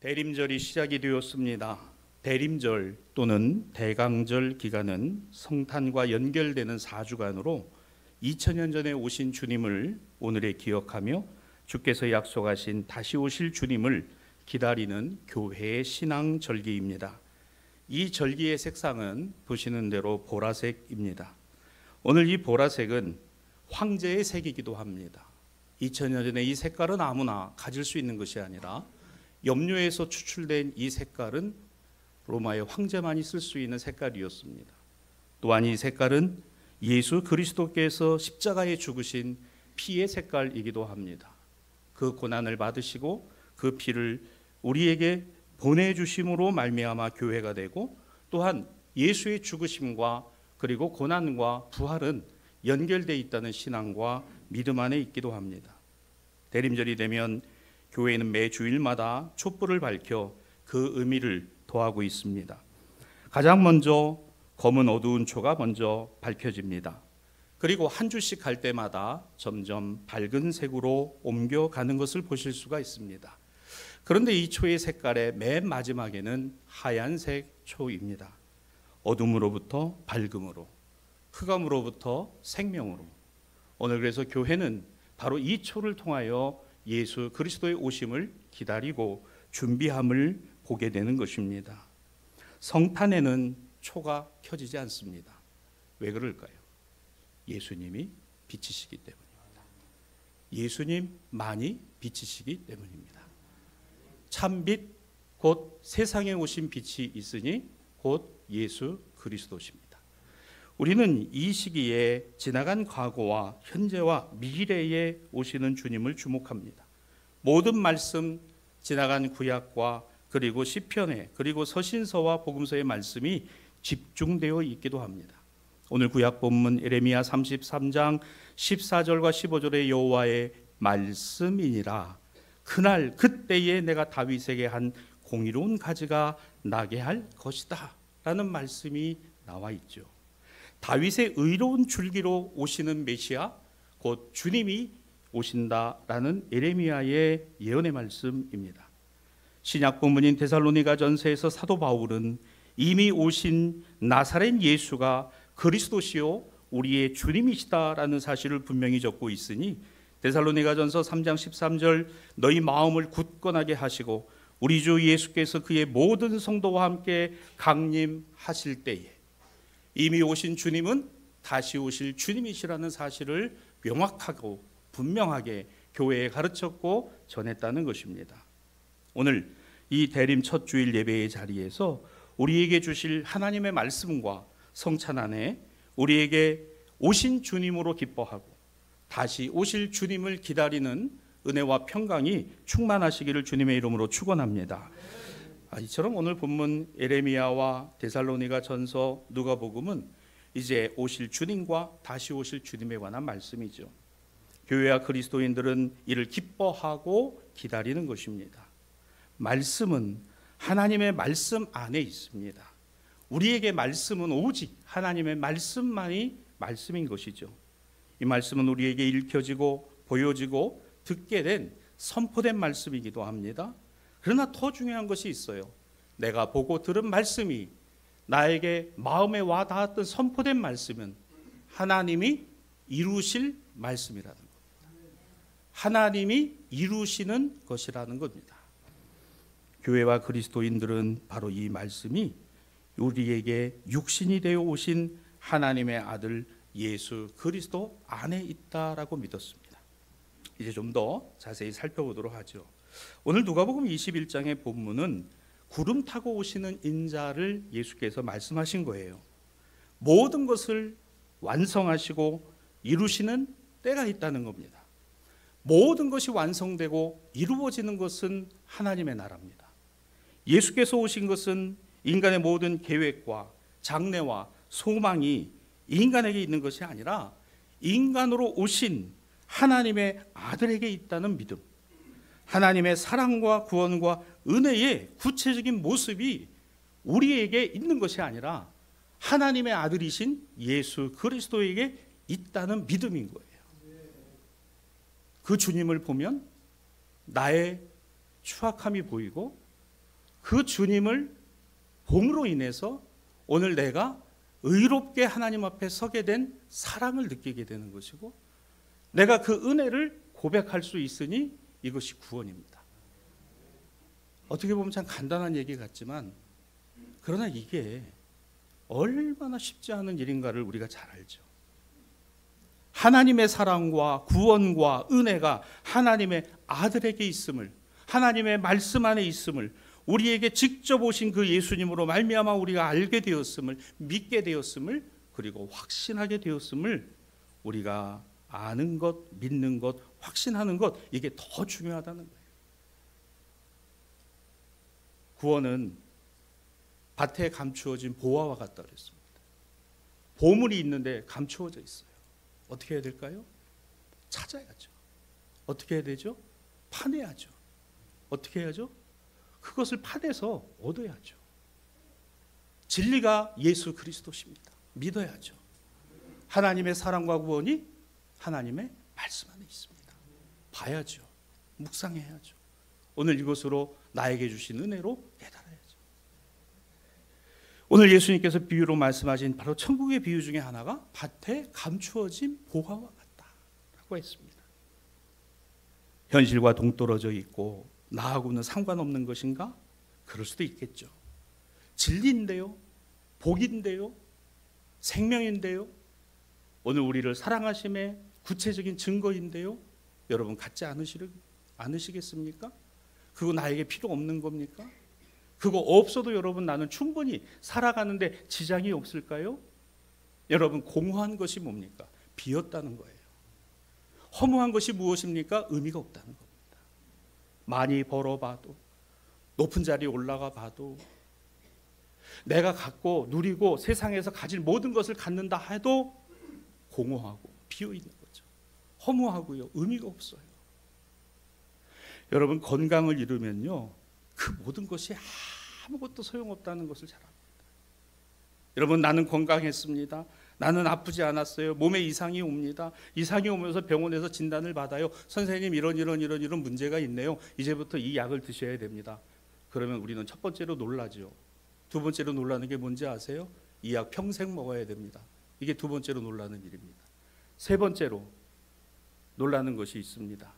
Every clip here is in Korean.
대림절이 시작이 되었습니다. 대림절 또는 대강절 기간은 성탄과 연결되는 4주간으로 2000년 전에 오신 주님을 오늘에 기억하며 주께서 약속하신 다시 오실 주님을 기다리는 교회의 신앙 절기입니다. 이 절기의 색상은 보시는 대로 보라색입니다. 오늘 이 보라색은 황제의 색이기도 합니다. 2000년 전에 이 색깔은 아무나 가질 수 있는 것이 아니라 염료에서 추출된 이 색깔은 로마의 황제만이 쓸 수 있는 색깔이었습니다. 또한 이 색깔은 예수 그리스도께서 십자가에 죽으신 피의 색깔이기도 합니다. 그 고난을 받으시고 그 피를 우리에게 보내주심으로 말미암아 교회가 되고, 또한 예수의 죽으심과 그리고 고난과 부활은 연결되어 있다는 신앙과 믿음 안에 있기도 합니다. 대림절이 되면 교회는 매 주일마다 촛불을 밝혀 그 의미를 더하고 있습니다. 가장 먼저 검은 어두운 초가 먼저 밝혀집니다. 그리고 한 주씩 갈 때마다 점점 밝은 색으로 옮겨가는 것을 보실 수가 있습니다. 그런데 이 초의 색깔의 맨 마지막에는 하얀색 초입니다. 어둠으로부터 밝음으로, 흑암으로부터 생명으로. 오늘 그래서 교회는 바로 이 초를 통하여 예수 그리스도의 오심을 기다리고 준비함을 보게 되는 것입니다. 성탄에는 초가 켜지지 않습니다. 왜 그럴까요? 예수님이 빛이시기 때문입니다. 예수님만이 빛이시기 때문입니다. 참빛 곧 세상에 오신 빛이 있으니 곧 예수 그리스도십니다. 우리는 이 시기에 지나간 과거와 현재와 미래에 오시는 주님을 주목합니다. 모든 말씀, 지나간 구약과 그리고 시편에 그리고 서신서와 복음서의 말씀이 집중되어 있기도 합니다. 오늘 구약 본문 예레미야 33장 14절과 15절의 여호와의 말씀이니라. 그날 그때에 내가 다윗에게 한 공의로운 가지가 나게 할 것이다 라는 말씀이 나와 있죠. 다윗의 의로운 줄기로 오시는 메시아, 곧 주님이 오신다라는 예레미야의 예언의 말씀입니다. 신약 본문인 데살로니가전서에서 사도 바울은 이미 오신 나사렛 예수가 그리스도시요 우리의 주님이시다라는 사실을 분명히 적고 있으니, 데살로니가전서 3장 13절 너희 마음을 굳건하게 하시고 우리 주 예수께서 그의 모든 성도와 함께 강림하실 때에 이미 오신 주님은 다시 오실 주님이시라는 사실을 명확하고 분명하게 교회에 가르쳤고 전했다는 것입니다. 오늘 이 대림 첫 주일 예배의 자리에서 우리에게 주실 하나님의 말씀과 성찬 안에 우리에게 오신 주님으로 기뻐하고 다시 오실 주님을 기다리는 은혜와 평강이 충만하시기를 주님의 이름으로 축원합니다. 이처럼 오늘 본문 예레미야와 데살로니가 전서 누가복음은 이제 오실 주님과 다시 오실 주님에 관한 말씀이죠. 교회와 그리스도인들은 이를 기뻐하고 기다리는 것입니다. 말씀은 하나님의 말씀 안에 있습니다. 우리에게 말씀은 오직 하나님의 말씀만이 말씀인 것이죠. 이 말씀은 우리에게 읽혀지고 보여지고 듣게 된 선포된 말씀이기도 합니다. 그러나 더 중요한 것이 있어요. 내가 보고 들은 말씀이 나에게 마음에 와 닿았던 선포된 말씀은 하나님이 이루실 말씀이라는 겁니다. 하나님이 이루시는 것이라는 겁니다. 교회와 그리스도인들은 바로 이 말씀이 우리에게 육신이 되어 오신 하나님의 아들 예수 그리스도 안에 있다라고 믿었습니다. 이제 좀 더 자세히 살펴보도록 하죠. 오늘 누가복음 21장의 본문은 구름 타고 오시는 인자를 예수께서 말씀하신 거예요. 모든 것을 완성하시고 이루시는 때가 있다는 겁니다. 모든 것이 완성되고 이루어지는 것은 하나님의 나라입니다. 예수께서 오신 것은 인간의 모든 계획과 장래와 소망이 인간에게 있는 것이 아니라 인간으로 오신 하나님의 아들에게 있다는 믿음, 하나님의 사랑과 구원과 은혜의 구체적인 모습이 우리에게 있는 것이 아니라 하나님의 아들이신 예수 그리스도에게 있다는 믿음인 거예요. 그 주님을 보면 나의 추악함이 보이고 그 주님을 봄으로 인해서 오늘 내가 의롭게 하나님 앞에 서게 된 사랑을 느끼게 되는 것이고, 내가 그 은혜를 고백할 수 있으니 이것이 구원입니다. 어떻게 보면 참 간단한 얘기 같지만, 그러나 이게 얼마나 쉽지 않은 일인가를 우리가 잘 알죠. 하나님의 사랑과 구원과 은혜가 하나님의 아들에게 있음을, 하나님의 말씀 안에 있음을, 우리에게 직접 오신 그 예수님으로 말미암아 우리가 알게 되었음을, 믿게 되었음을, 그리고 확신하게 되었음을, 우리가 아는 것, 믿는 것, 확신하는 것, 이게 더 중요하다는 거예요. 구원은 밭에 감추어진 보화와 같다 그랬습니다. 보물이 있는데 감추어져 있어요. 어떻게 해야 될까요? 찾아야죠. 어떻게 해야 되죠? 파내야죠. 어떻게 해야죠? 그것을 파내서 얻어야죠. 진리가 예수 그리스도십니다. 믿어야죠. 하나님의 사랑과 구원이 하나님의 말씀 안에 있습니다. 봐야죠. 묵상해야죠. 오늘 이것으로 나에게 주신 은혜로 깨달아야죠. 오늘 예수님께서 비유로 말씀하신 바로 천국의 비유 중에 하나가 밭에 감추어진 보화와 같다라고 했습니다. 현실과 동떨어져 있고 나하고는 상관없는 것인가? 그럴 수도 있겠죠. 진리인데요, 복인데요, 생명인데요, 오늘 우리를 사랑하심의 구체적인 증거인데요, 여러분 갖지 않으시겠습니까? 그거 나에게 필요 없는 겁니까? 그거 없어도 여러분 나는 충분히 살아가는데 지장이 없을까요? 여러분, 공허한 것이 뭡니까? 비었다는 거예요. 허무한 것이 무엇입니까? 의미가 없다는 겁니다. 많이 벌어봐도, 높은 자리에 올라가 봐도, 내가 갖고 누리고 세상에서 가질 모든 것을 갖는다 해도 공허하고 비어있는 거죠. 허무하고요, 의미가 없어요. 여러분, 건강을 잃으면요, 그 모든 것이 아무것도 소용없다는 것을 잘 압니다. 여러분, 나는 건강했습니다. 나는 아프지 않았어요. 몸에 이상이 옵니다. 이상이 오면서 병원에서 진단을 받아요. 선생님, 이런 문제가 있네요. 이제부터 이 약을 드셔야 됩니다. 그러면 우리는 첫 번째로 놀라죠. 두 번째로 놀라는 게 뭔지 아세요? 이 약 평생 먹어야 됩니다. 이게 두 번째로 놀라는 일입니다. 세 번째로 놀라는 것이 있습니다.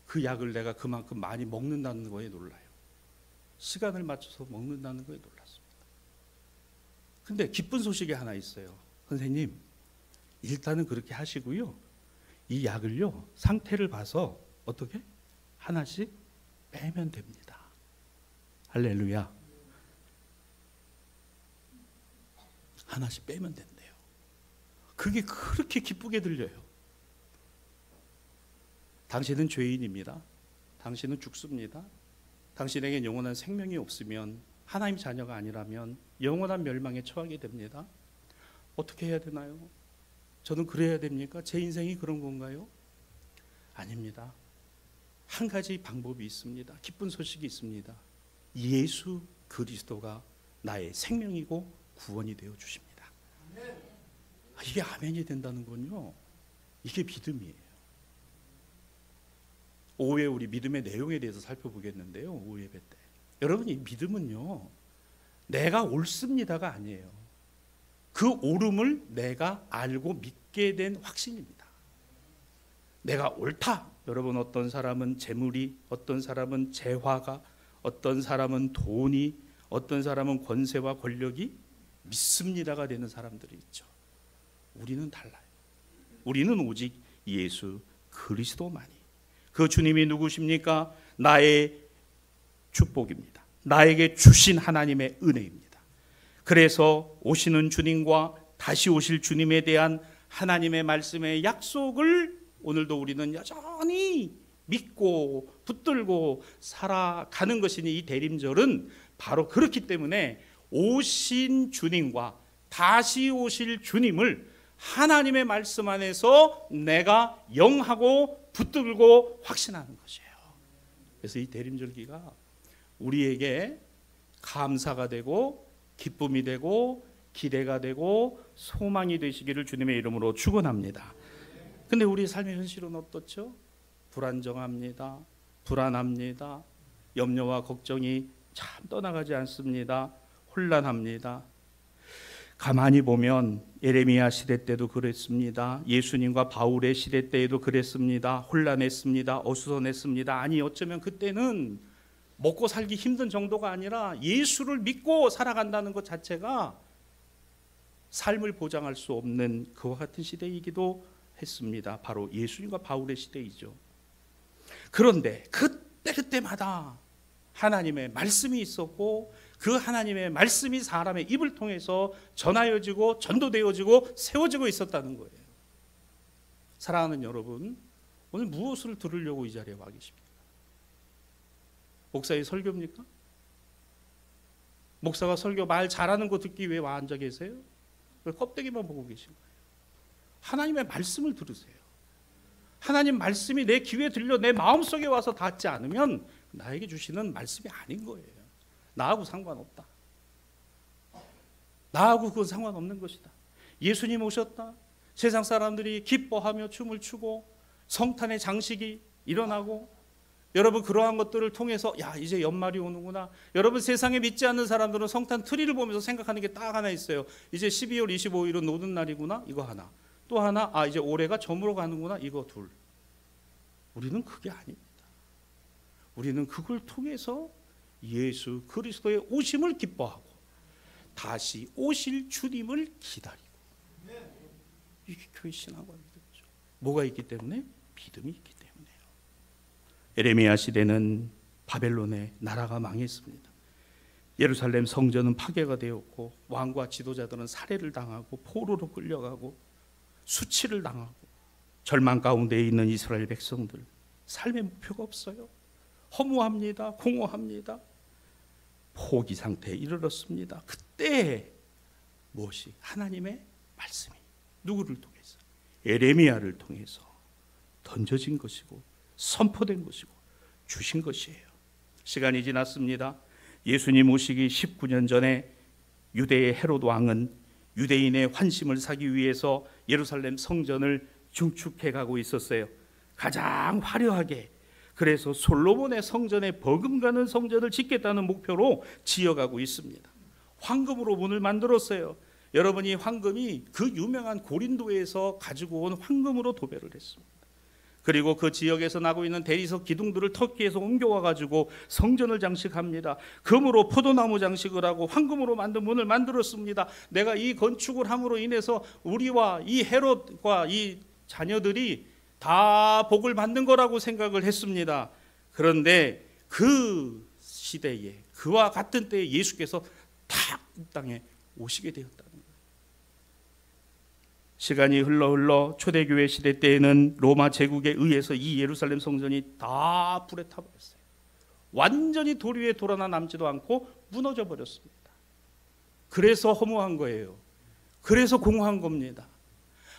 그 약을 내가 그만큼 많이 먹는다는 거에 놀라요. 시간을 맞춰서 먹는다는 거에 놀랐습니다. 근데 기쁜 소식이 하나 있어요. 선생님, 일단은 그렇게 하시고요, 이 약을요, 상태를 봐서 어떻게? 하나씩 빼면 됩니다. 할렐루야. 하나씩 빼면 된대요. 그게 그렇게 기쁘게 들려요. 당신은 죄인입니다. 당신은 죽습니다. 당신에게 영원한 생명이 없으면, 하나님 자녀가 아니라면 영원한 멸망에 처하게 됩니다. 어떻게 해야 되나요? 저는 그래야 됩니까? 제 인생이 그런 건가요? 아닙니다. 한 가지 방법이 있습니다. 기쁜 소식이 있습니다. 예수 그리스도가 나의 생명이고 구원이 되어 주십니다. 이게 아멘이 된다는 건요, 이게 믿음이에요. 오후에 우리 믿음의 내용에 대해서 살펴보겠는데요, 오후 예배 때. 여러분, 이 믿음은요, 내가 옳습니다가 아니에요. 그 옳음을 내가 알고 믿게 된 확신입니다. 내가 옳다. 여러분, 어떤 사람은 재물이, 어떤 사람은 재화가, 어떤 사람은 돈이, 어떤 사람은 권세와 권력이 믿습니다가 되는 사람들이 있죠. 우리는 달라요. 우리는 오직 예수 그리스도만이. 그 주님이 누구십니까? 나의 축복입니다. 나에게 주신 하나님의 은혜입니다. 그래서 오시는 주님과 다시 오실 주님에 대한 하나님의 말씀의 약속을 오늘도 우리는 여전히 믿고 붙들고 살아가는 것이니, 이 대림절은 바로 그렇기 때문에 오신 주님과 다시 오실 주님을 하나님의 말씀 안에서 내가 영하고 붙들고 확신하는 것이에요. 그래서 이 대림절기가 우리에게 감사가 되고 기쁨이 되고 기대가 되고 소망이 되시기를 주님의 이름으로 축원합니다. 근데 우리 삶의 현실은 어떻죠? 불안정합니다. 불안합니다. 염려와 걱정이 참 떠나가지 않습니다. 혼란합니다. 가만히 보면 예레미야 시대 때도 그랬습니다. 예수님과 바울의 시대 때에도 그랬습니다. 혼란했습니다. 어수선했습니다. 아니 어쩌면 그때는 먹고 살기 힘든 정도가 아니라 예수를 믿고 살아간다는 것 자체가 삶을 보장할 수 없는 그와 같은 시대이기도 했습니다. 바로 예수님과 바울의 시대이죠. 그런데 그때마다 하나님의 말씀이 있었고 그 하나님의 말씀이 사람의 입을 통해서 전하여지고 전도되어지고 세워지고 있었다는 거예요. 사랑하는 여러분, 오늘 무엇을 들으려고 이 자리에 와 계십니까? 목사의 설교입니까? 목사가 설교 말 잘하는 거 듣기 위해 와 앉아 계세요? 왜 껍데기만 보고 계신 거예요? 하나님의 말씀을 들으세요. 하나님 말씀이 내 귀에 들려 내 마음속에 와서 닿지 않으면 나에게 주시는 말씀이 아닌 거예요. 나하고 상관없다. 나하고 그건 상관없는 것이다. 예수님 오셨다. 세상 사람들이 기뻐하며 춤을 추고 성탄의 장식이 일어나고, 여러분 그러한 것들을 통해서 야 이제 연말이 오는구나. 여러분 세상에 믿지 않는 사람들은 성탄 트리를 보면서 생각하는 게 딱 하나 있어요. 이제 12월 25일은 노는 날이구나. 이거 하나. 또 하나, 이제 올해가 저물어 가는구나. 이거 둘. 우리는 그게 아닙니다. 우리는 그걸 통해서 예수 그리스도의 오심을 기뻐하고 다시 오실 주님을 기다리고, 이게 교회 신앙관이죠. 뭐가 있기 때문에? 믿음이 있기 때문에요. 예레미야 시대는 바벨론의 나라가 망했습니다. 예루살렘 성전은 파괴가 되었고 왕과 지도자들은 살해를 당하고 포로로 끌려가고 수치를 당하고, 절망 가운데 있는 이스라엘 백성들 삶의 목표가 없어요. 허무합니다. 공허합니다. 포기 상태에 이르렀습니다. 그때 무엇이? 하나님의 말씀이 누구를 통해서? 예레미야를 통해서 던져진 것이고 선포된 것이고 주신 것이에요. 시간이 지났습니다. 예수님 오시기 19년 전에 유대의 헤롯 왕은 유대인의 환심을 사기 위해서 예루살렘 성전을 중축해 가고 있었어요. 가장 화려하게, 그래서 솔로몬의 성전에 버금가는 성전을 짓겠다는 목표로 지어가고 있습니다. 황금으로 문을 만들었어요. 여러분이 황금이 그 유명한 고린도에서 가지고 온 황금으로 도배를 했습니다. 그리고 그 지역에서 나고 있는 대리석 기둥들을 터키에서 옮겨와 가지고 성전을 장식합니다. 금으로 포도나무 장식을 하고 황금으로 만든 문을 만들었습니다. 내가 이 건축을 함으로 인해서 우리와 이 헤롯과 이 자녀들이 다 복을 받는 거라고 생각을 했습니다. 그런데 그 시대에, 그와 같은 때에 예수께서 탁 이 땅에 오시게 되었다는 거예요. 시간이 흘러 초대교회 시대 때에는 로마 제국에 의해서 이 예루살렘 성전이 다 불에 타버렸어요. 완전히 돌 위에 돌 하나 남지도 않고 무너져 버렸습니다. 그래서 허무한 거예요. 그래서 공허한 겁니다.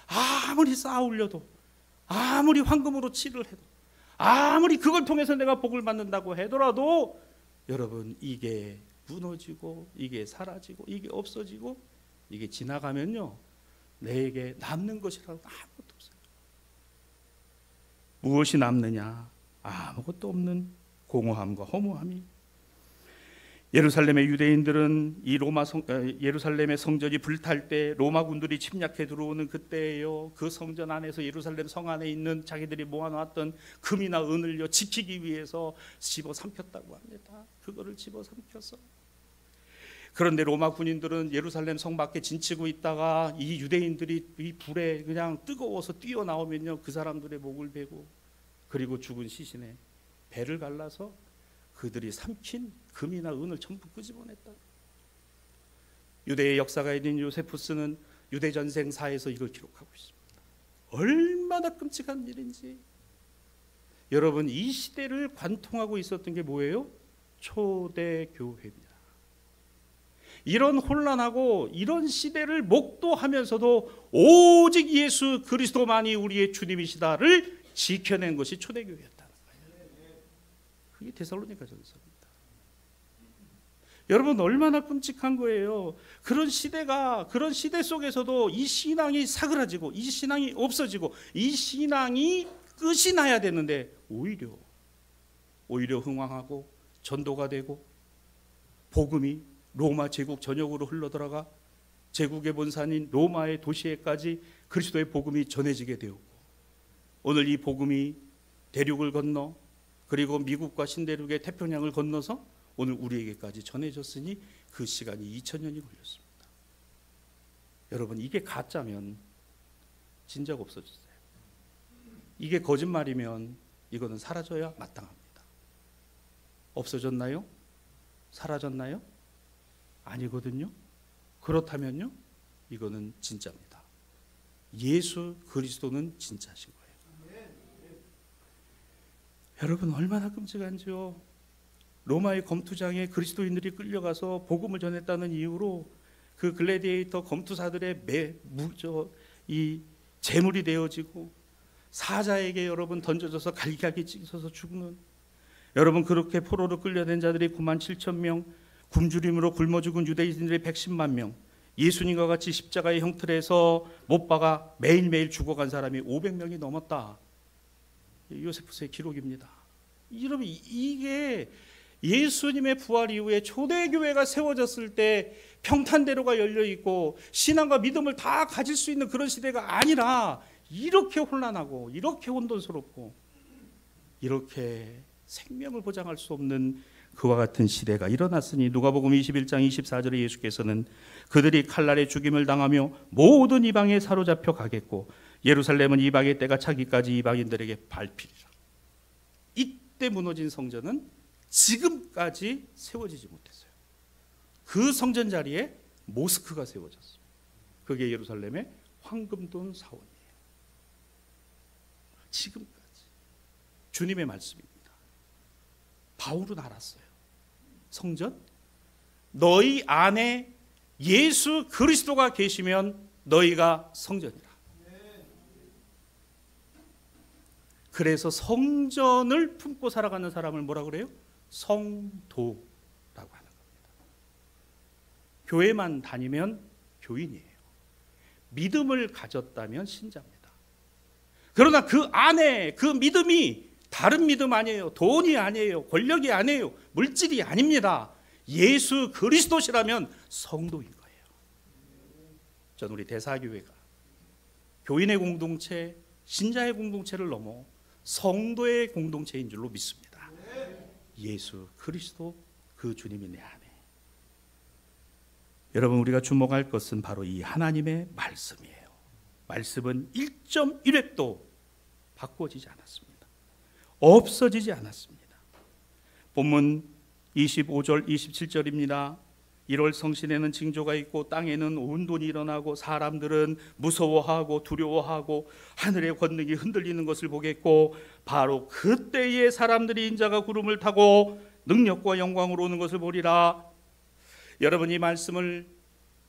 아무리 쌓아 올려도, 아무리 황금으로 칠을 해도, 아무리 그걸 통해서 내가 복을 받는다고 하더라도 여러분 이게 무너지고 이게 사라지고 이게 없어지고 이게 지나가면요 내게 남는 것이라고 아무것도 없어요. 무엇이 남느냐? 아무것도 없는 공허함과 허무함이. 예루살렘의 유대인들은 이 예루살렘의 성전이 불탈 때 로마 군들이 침략해 들어오는 그때예요. 그 성전 안에서 예루살렘 성 안에 있는 자기들이 모아놨던 금이나 은을요 지키기 위해서 집어삼켰다고 합니다. 그거를 집어삼켜서. 그런데 로마 군인들은 예루살렘 성 밖에 진치고 있다가 이 유대인들이 이 불에 그냥 뜨거워서 뛰어나오면요 그 사람들의 목을 베고, 그리고 죽은 시신에 배를 갈라서 그들이 삼킨 금이나 은을 전부 끄집어냈다. 유대의 역사가인 요세푸스는 유대 전생사에서 이걸 기록하고 있습니다. 얼마나 끔찍한 일인지. 여러분 이 시대를 관통하고 있었던 게 뭐예요? 초대교회입니다. 이런 혼란하고 이런 시대를 목도하면서도 오직 예수 그리스도만이 우리의 주님이시다를 지켜낸 것이 초대교회였다는 거예요. 그게 데살로니가전서입니다. 여러분 얼마나 끔찍한 거예요. 그런 시대 속에서도 이 신앙이 사그라지고 이 신앙이 없어지고 이 신앙이 끝이 나야 되는데 오히려 흥황하고 전도가 되고 복음이 로마 제국 전역으로 흘러들어가 제국의 본산인 로마의 도시에까지 그리스도의 복음이 전해지게 되었고, 오늘 이 복음이 대륙을 건너 그리고 미국과 신대륙의 태평양을 건너서 오늘 우리에게까지 전해졌으니 그 시간이 2000년이 걸렸습니다. 여러분, 이게 가짜면 진작 없어졌어요. 이게 거짓말이면 이거는 사라져야 마땅합니다. 없어졌나요? 사라졌나요? 아니거든요. 그렇다면요, 이거는 진짜입니다. 예수 그리스도는 진짜신 거예요. 여러분, 얼마나 끔찍한지요. 로마의 검투장에 그리스도인들이 끌려가서 복음을 전했다는 이유로 그 글래디에이터 검투사들의 이 제물이 되어지고 사자에게 여러분 던져져서 갈기갈기 찢어서 죽는, 여러분 그렇게 포로로 끌려낸 자들이 97,000명, 굶주림으로 굶어 죽은 유대인들이 110만 명, 예수님과 같이 십자가의 형틀에서 못 박아 매일매일 죽어간 사람이 500명이 넘었다. 요세푸스의 기록입니다. 여러분, 이게 예수님의 부활 이후에 초대교회가 세워졌을 때 평탄대로가 열려있고 신앙과 믿음을 다 가질 수 있는 그런 시대가 아니라 이렇게 혼란하고 이렇게 혼돈스럽고 이렇게 생명을 보장할 수 없는 그와 같은 시대가 일어났으니, 누가복음 21장 24절에 예수께서는 그들이 칼날에 죽임을 당하며 모든 이방에 사로잡혀 가겠고 예루살렘은 이방의 때가 차기까지 이방인들에게 밟히리라. 이때 무너진 성전은 지금까지 세워지지 못했어요. 그 성전 자리에 모스크가 세워졌어요. 그게 예루살렘의 황금돈 사원이에요. 지금까지 주님의 말씀입니다. 바울은 알았어요. 성전, 너희 안에 예수 그리스도가 계시면 너희가 성전이라. 그래서 성전을 품고 살아가는 사람을 뭐라 그래요? 성도라고 하는 겁니다. 교회만 다니면 교인이에요. 믿음을 가졌다면 신자입니다. 그러나 그 안에 그 믿음이 다른 믿음 아니에요. 돈이 아니에요. 권력이 아니에요. 물질이 아닙니다. 예수 그리스도시라면 성도인 거예요. 저는 우리 대사교회가 교인의 공동체, 신자의 공동체를 넘어 성도의 공동체인 줄로 믿습니다. 예수 그리스도 그 주님이 내 안에. 여러분, 우리가 주목할 것은 바로 이 하나님의 말씀이에요. 말씀은 1.1획도 바꿔지지 않았습니다. 없어지지 않았습니다. 본문 25절 27절입니다. 1월 성신에는 징조가 있고 땅에는 운동이 일어나고 사람들은 무서워하고 두려워하고 하늘의 권능이 흔들리는 것을 보겠고 바로 그때에 사람들이 인자가 구름을 타고 능력과 영광으로 오는 것을 보리라. 여러분, 이 말씀을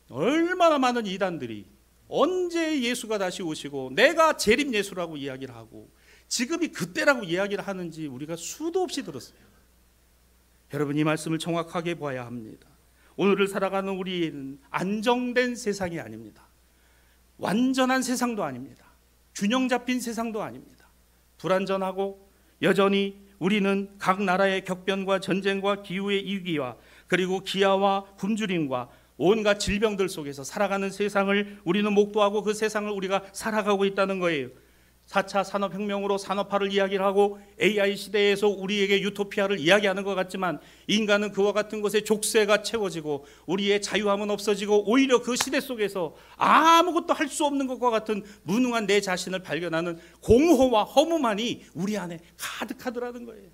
얼마나 많은 이단들이 언제 예수가 다시 오시고 내가 재림 예수라고 이야기를 하고 지금이 그때라고 이야기를 하는지 우리가 수도 없이 들었어요. 여러분, 이 말씀을 정확하게 봐야 합니다. 오늘을 살아가는 우리는 안정된 세상이 아닙니다. 완전한 세상도 아닙니다. 균형 잡힌 세상도 아닙니다. 불안전하고 여전히 우리는 각 나라의 격변과 전쟁과 기후의 위기와 그리고 기아와 굶주림과 온갖 질병들 속에서 살아가는 세상을 우리는 목도하고 그 세상을 우리가 살아가고 있다는 거예요. 4차 산업혁명으로 산업화를 이야기를 하고 AI 시대에서 우리에게 유토피아를 이야기하는 것 같지만 인간은 그와 같은 것에 족쇄가 채워지고 우리의 자유함은 없어지고 오히려 그 시대 속에서 아무것도 할 수 없는 것과 같은 무능한 내 자신을 발견하는 공허와 허무만이 우리 안에 가득하더라는 거예요.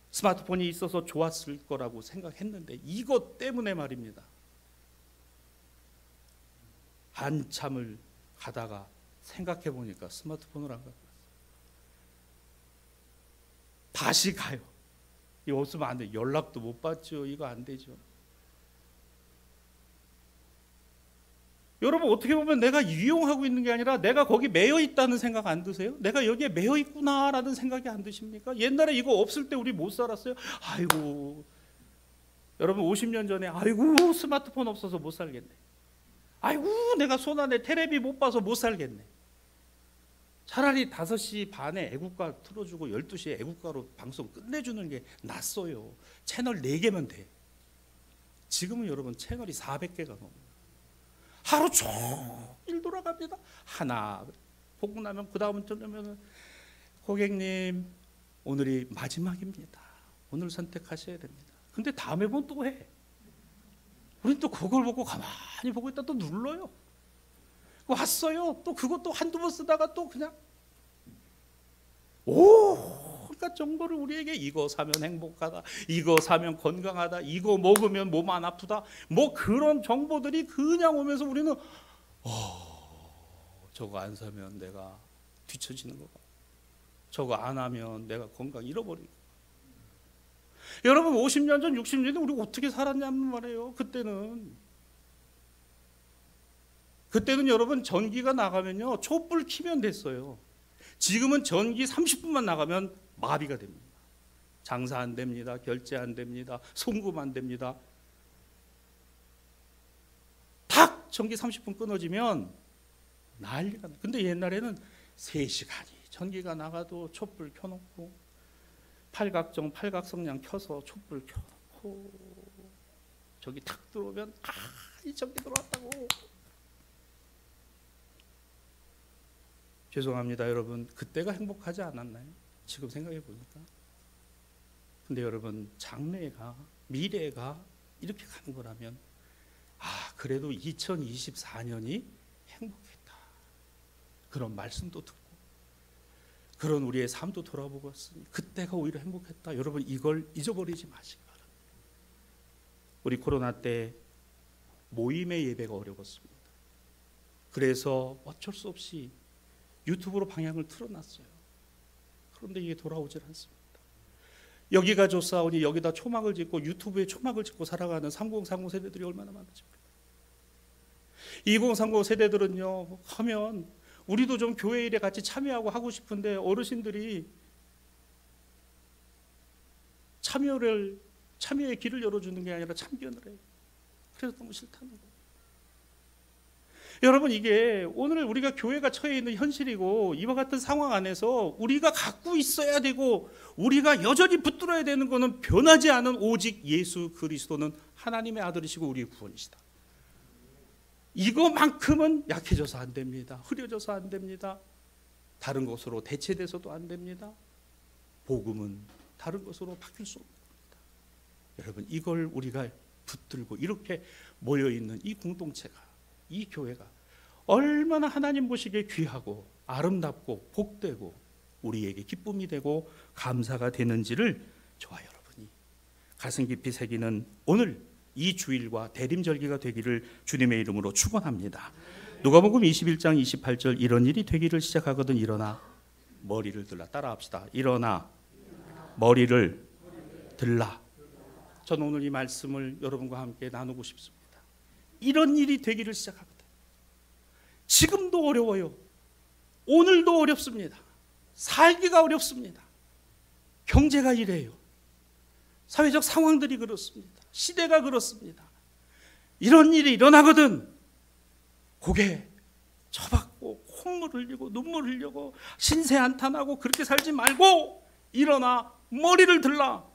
스마트폰이 있어서 좋았을 거라고 생각했는데 이것 때문에 말입니다. 한참을 가다가 생각해 보니까 스마트폰을 안 갖고 왔어요. 다시 가요. 이거 없으면 안 돼. 연락도 못 받죠. 이거 안 되죠. 여러분, 어떻게 보면 내가 이용하고 있는 게 아니라 내가 거기 매여 있다는 생각 안 드세요? 내가 여기에 매여 있구나라는 생각이 안 드십니까? 옛날에 이거 없을 때 우리 못 살았어요? 아이고, 여러분 50년 전에 아이고 스마트폰 없어서 못 살겠네. 아이고 내가 손안에 테레비 못 봐서 못 살겠네. 차라리 5시 반에 애국가 틀어주고 12시에 애국가로 방송 끝내주는 게 낫어요. 채널 4개면 돼. 지금은 여러분 채널이 400개가 넘어요. 하루 종일 돌아갑니다. 하나 보고 나면 그 다음 들으면 고객님 오늘이 마지막입니다. 오늘 선택하셔야 됩니다. 근데 다음에 보면 또 해. 우린 또 그걸 보고 가만히 보고 있다 또 눌러요. 왔어요. 또 그것도 한두 번 쓰다가 또 그냥 그러니까 정보를 우리에게 이거 사면 행복하다, 이거 사면 건강하다, 이거 먹으면 몸 안 아프다, 뭐 그런 정보들이 그냥 오면서 우리는 저거 안 사면 내가 뒤처지는 거가, 저거 안 하면 내가 건강 잃어버리고. 여러분 50년 전 60년 전 우리 어떻게 살았냐는 말이에요. 그때는 여러분 전기가 나가면요 촛불 켜면 됐어요. 지금은 전기 30분만 나가면 마비가 됩니다. 장사 안 됩니다. 결제 안 됩니다. 송금 안 됩니다. 탁 전기 30분 끊어지면 난리가 나요. 근데 옛날에는 3시간이 전기가 나가도 촛불 켜놓고 팔각성냥 켜서 촛불 켜놓고 저기 탁 들어오면 이 전기 들어왔다고. 죄송합니다 여러분, 그때가 행복하지 않았나요? 지금 생각해 보니까. 근데 여러분 장래가, 미래가 이렇게 가는 거라면 그래도 2024년이 행복했다 그런 말씀도 듣고 그런 우리의 삶도 돌아보고 왔으니 그때가 오히려 행복했다. 여러분 이걸 잊어버리지 마시기 바랍니다. 우리 코로나 때 모임의 예배가 어려웠습니다. 그래서 어쩔 수 없이 유튜브로 방향을 틀어놨어요. 그런데 이게 돌아오질 않습니다. 여기가 좋사오니 여기다 초막을 짓고 유튜브에 초막을 짓고 살아가는 3030 세대들이 얼마나 많은지 몰라요. 2030 세대들은요 하면 우리도 좀 교회 일에 같이 참여하고 하고 싶은데 어르신들이 참여의 길을 열어주는 게 아니라 참견을 해요. 그래서 너무 싫다는 거예요. 여러분 이게 오늘 우리가 교회가 처해 있는 현실이고 이와 같은 상황 안에서 우리가 갖고 있어야 되고 우리가 여전히 붙들어야 되는 것은 변하지 않은 오직 예수 그리스도는 하나님의 아들이시고 우리의 구원이시다. 이거만큼은 약해져서 안 됩니다. 흐려져서 안 됩니다. 다른 것으로 대체돼서도 안 됩니다. 복음은 다른 것으로 바뀔 수 없는 겁니다. 여러분 이걸 우리가 붙들고 이렇게 모여있는 이 공동체가, 이 교회가 얼마나 하나님 보시기에 귀하고 아름답고 복되고 우리에게 기쁨이 되고 감사가 되는지를 저와 여러분이 가슴 깊이 새기는 오늘 이 주일과 대림절기가 되기를 주님의 이름으로 축원합니다. 누가복음 21장 28절 이런 일이 되기를 시작하거든 일어나 머리를 들라. 따라합시다. 일어나 머리를 들라. 저는 오늘 이 말씀을 여러분과 함께 나누고 싶습니다. 이런 일이 되기를 시작하거든. 지금도 어려워요. 오늘도 어렵습니다. 살기가 어렵습니다. 경제가 이래요. 사회적 상황들이 그렇습니다. 시대가 그렇습니다. 이런 일이 일어나거든 고개 쳐박고 콧물 흘리고 눈물 흘리고 신세 한탄하고 그렇게 살지 말고 일어나 머리를 들라.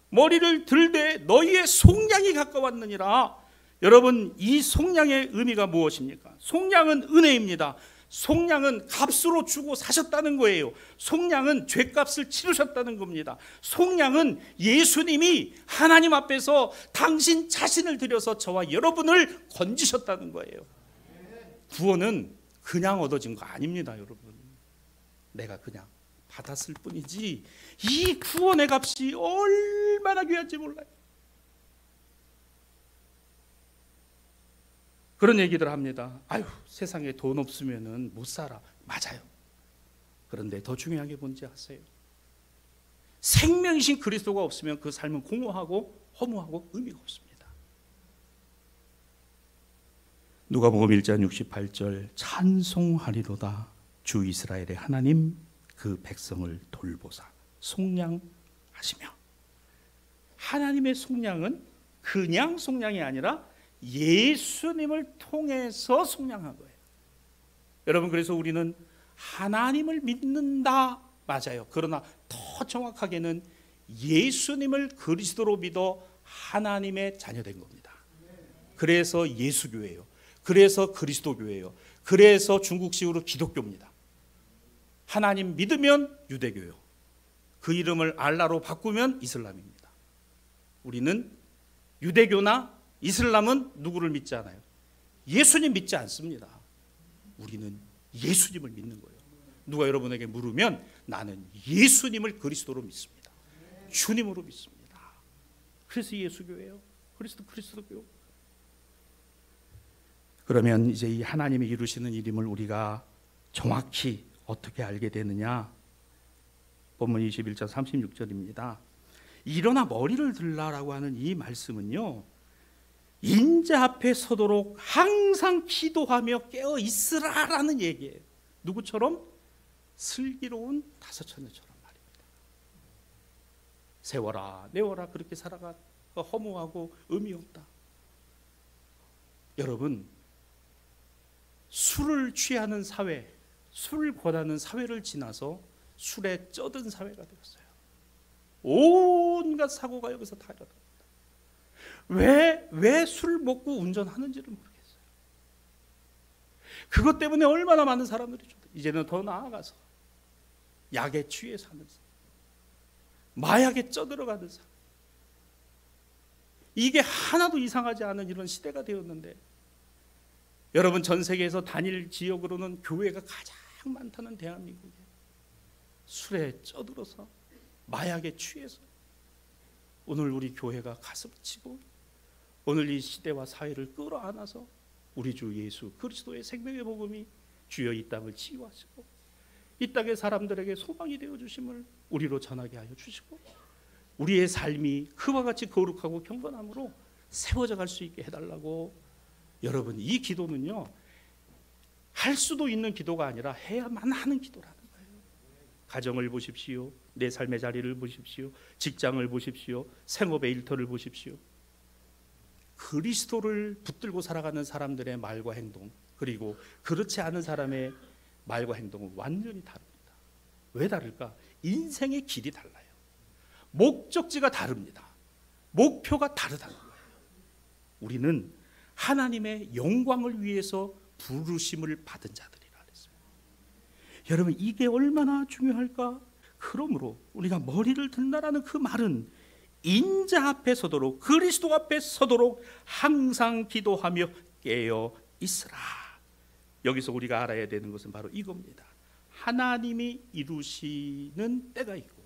머리를 들되 너희의 속량이 가까웠느니라. 여러분 이 속량의 의미가 무엇입니까? 속량은 은혜입니다. 속량은 값으로 주고 사셨다는 거예요. 속량은 죄값을 치르셨다는 겁니다. 속량은 예수님이 하나님 앞에서 당신 자신을 들여서 저와 여러분을 건지셨다는 거예요. 구원은 그냥 얻어진 거 아닙니다 여러분. 내가 그냥 받았을 뿐이지 이 구원의 값이 얼마나 귀한지 몰라요. 그런 얘기들 합니다. 아유 세상에 돈 없으면 못 살아. 맞아요. 그런데 더 중요한 게 뭔지 아세요? 생명이신 그리스도가 없으면 그 삶은 공허하고 허무하고 의미가 없습니다. 누가복음 1장 68절 찬송하리로다 주 이스라엘의 하나님 그 백성을 돌보사 속량하시며. 하나님의 속량은 그냥 속량이 아니라 예수님을 통해서 속량한 거예요. 여러분 그래서 우리는 하나님을 믿는다. 맞아요. 그러나 더 정확하게는 예수님을 그리스도로 믿어 하나님의 자녀된 겁니다. 그래서 예수교회예요. 그래서 그리스도교회예요. 그래서 중국식으로 기독교입니다. 하나님 믿으면 유대교요. 그 이름을 알라로 바꾸면 이슬람입니다. 우리는 유대교나 이슬람은 누구를 믿지 않아요? 예수님 믿지 않습니다. 우리는 예수님을 믿는 거예요. 누가 여러분에게 물으면 나는 예수님을 그리스도로 믿습니다. 주님으로 믿습니다. 그래서 예수교회예요. 그리스도교. 그러면 이제 이 하나님이 이루시는 이름을 우리가 정확히 어떻게 알게 되느냐? 본문 21장 36절입니다. 일어나 머리를 들라라고 하는 이 말씀은요, 인자 앞에 서도록 항상 기도하며 깨어 있으라라는 얘기예요. 누구처럼? 슬기로운 다섯 처녀처럼 말입니다. 세워라 내워라 그렇게 살아가 허무하고 의미 없다. 여러분, 술을 취하는 사회, 술을 권하는 사회를 지나서 술에 쩌든 사회가 되었어요. 온갖 사고가 여기서 다 일어납니다. 왜 술 먹고 운전하는지를 모르겠어요. 그것 때문에 얼마나 많은 사람들이 이제는 더 나아가서 약에 취해 사는 사람, 마약에 쩌들어가는 사람, 이게 하나도 이상하지 않은 이런 시대가 되었는데, 여러분 전 세계에서 단일 지역으로는 교회가 가장 많다는 대한민국에 술에 쩌들어서 마약에 취해서 오늘 우리 교회가 가슴을 치고 오늘 이 시대와 사회를 끌어안아서 우리 주 예수 그리스도의 생명의 복음이 주여 이 땅을 치유하시고 이 땅의 사람들에게 소망이 되어주심을 우리로 전하게 하여 주시고 우리의 삶이 그와 같이 거룩하고 경건함으로 세워져 갈 수 있게 해달라고. 여러분, 이 기도는요, 할 수도 있는 기도가 아니라 해야만 하는 기도라는 거예요. 가정을 보십시오. 내 삶의 자리를 보십시오. 직장을 보십시오. 생업의 일터를 보십시오. 그리스도를 붙들고 살아가는 사람들의 말과 행동, 그리고 그렇지 않은 사람의 말과 행동은 완전히 다릅니다. 왜 다를까? 인생의 길이 달라요. 목적지가 다릅니다. 목표가 다르다는 거예요. 우리는 하나님의 영광을 위해서 부르심을 받은 자들이라 그랬어요. 여러분, 이게 얼마나 중요할까? 그러므로 우리가 머리를 든다라는 그 말은 인자 앞에 서도록, 그리스도 앞에 서도록 항상 기도하며 깨어 있으라. 여기서 우리가 알아야 되는 것은 바로 이겁니다. 하나님이 이루시는 때가 있고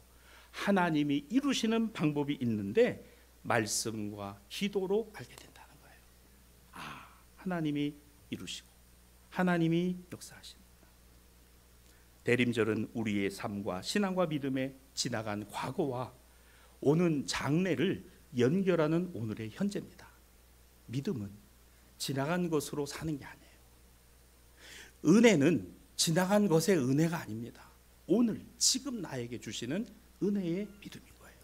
하나님이 이루시는 방법이 있는데 말씀과 기도로 알게 된다는 거예요. 아, 하나님이 이루시고 하나님이 역사하십니다. 대림절은 우리의 삶과 신앙과 믿음에 지나간 과거와 오는 장래를 연결하는 오늘의 현재입니다. 믿음은 지나간 것으로 사는 게 아니에요. 은혜는 지나간 것의 은혜가 아닙니다. 오늘 지금 나에게 주시는 은혜의 믿음인 거예요.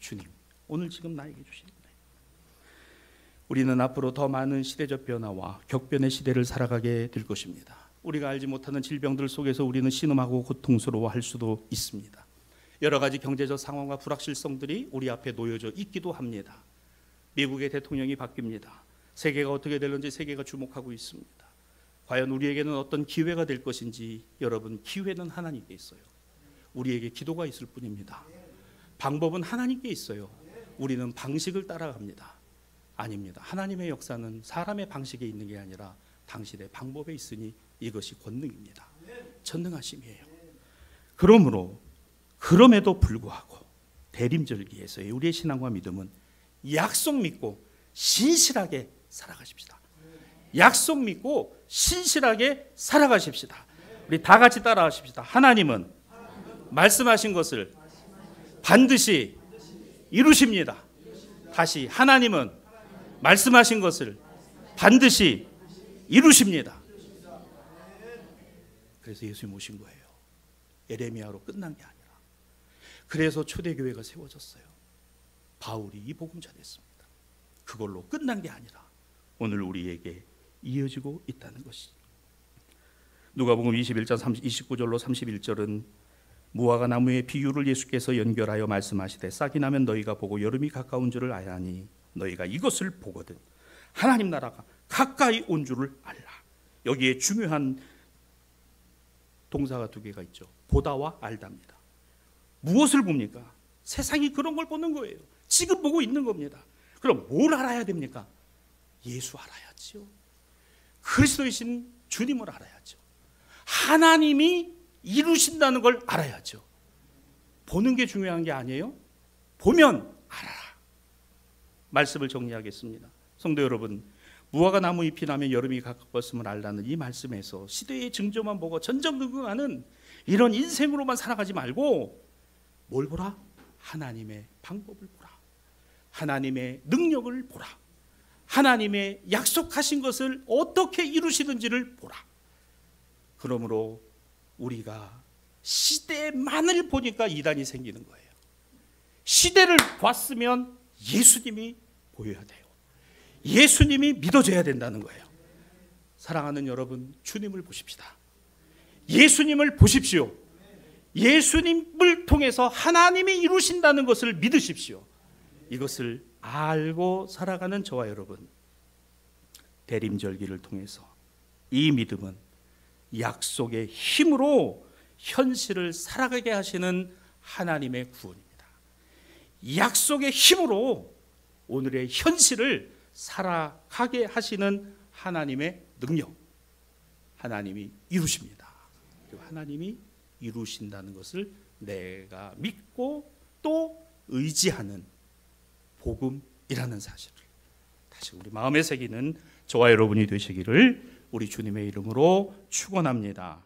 주님, 오늘 지금 나에게 주시는 은혜. 우리는 앞으로 더 많은 시대적 변화와 격변의 시대를 살아가게 될 것입니다. 우리가 알지 못하는 질병들 속에서 우리는 신음하고 고통스러워할 수도 있습니다. 여러 가지 경제적 상황과 불확실성들이 우리 앞에 놓여져 있기도 합니다. 미국의 대통령이 바뀝니다. 세계가 어떻게 될는지 세계가 주목하고 있습니다. 과연 우리에게는 어떤 기회가 될 것인지, 여러분, 기회는 하나님께 있어요. 우리에게 기도가 있을 뿐입니다. 방법은 하나님께 있어요. 우리는 방식을 따라갑니다. 아닙니다. 하나님의 역사는 사람의 방식에 있는 게 아니라 당신의 방법에 있으니 이것이 권능입니다. 전능하심이에요. 그럼에도 불구하고 대림절기에서의 우리의 신앙과 믿음은 약속 믿고 신실하게 살아가십시다. 약속 믿고 신실하게 살아가십시다. 우리 다 같이 따라하십시다. 하나님은 말씀하신 것을 반드시 이루십니다. 다시, 하나님은 말씀하신 것을 반드시 이루십니다. 그래서 예수님 오신 거예요. 예레미야로 끝난 게 아니라. 그래서 초대교회가 세워졌어요. 바울이 이 복음 전했습니다. 그걸로 끝난 게 아니라 오늘 우리에게 이어지고 있다는 것이. 누가복음 21장 29절로 31절은 무화과 나무의 비유를 예수께서 연결하여 말씀하시되 싹이 나면 너희가 보고 여름이 가까운 줄을 알아니 너희가 이것을 보거든 하나님 나라가 가까이 온 줄을 알라. 여기에 중요한 동사가 두 개가 있죠. 보다와 알다입니다. 무엇을 봅니까? 세상이 그런 걸 보는 거예요. 지금 보고 있는 겁니다. 그럼 뭘 알아야 됩니까? 예수 알아야지요. 그리스도이신 주님을 알아야죠. 하나님이 이루신다는 걸 알아야죠. 보는 게 중요한 게 아니에요. 보면 알아라. 말씀을 정리하겠습니다. 성도 여러분, 무화과 나무 잎이 나면 여름이 가까웠음을 알라는 이 말씀에서 시대의 증조만 보고 전전긍긍하는 이런 인생으로만 살아가지 말고 뭘 보라? 하나님의 방법을 보라. 하나님의 능력을 보라. 하나님의 약속하신 것을 어떻게 이루시는지를 보라. 그러므로 우리가 시대만을 보니까 이단이 생기는 거예요. 시대를 봤으면 예수님이 보여야 돼요. 예수님이 믿어져야 된다는 거예요. 사랑하는 여러분, 주님을 보십시다. 예수님을 보십시오. 예수님을 통해서 하나님이 이루신다는 것을 믿으십시오. 이것을 알고 살아가는 저와 여러분, 대림절기를 통해서 이 믿음은 약속의 힘으로 현실을 살아가게 하시는 하나님의 구원입니다. 약속의 힘으로 오늘의 현실을 살아가게 하시는 하나님의 능력, 하나님이 이루십니다. 그리고 하나님이 이루신다는 것을 내가 믿고 또 의지하는 복음이라는 사실을 다시 우리 마음에 새기는 저와 여러분이 되시기를 우리 주님의 이름으로 축원합니다.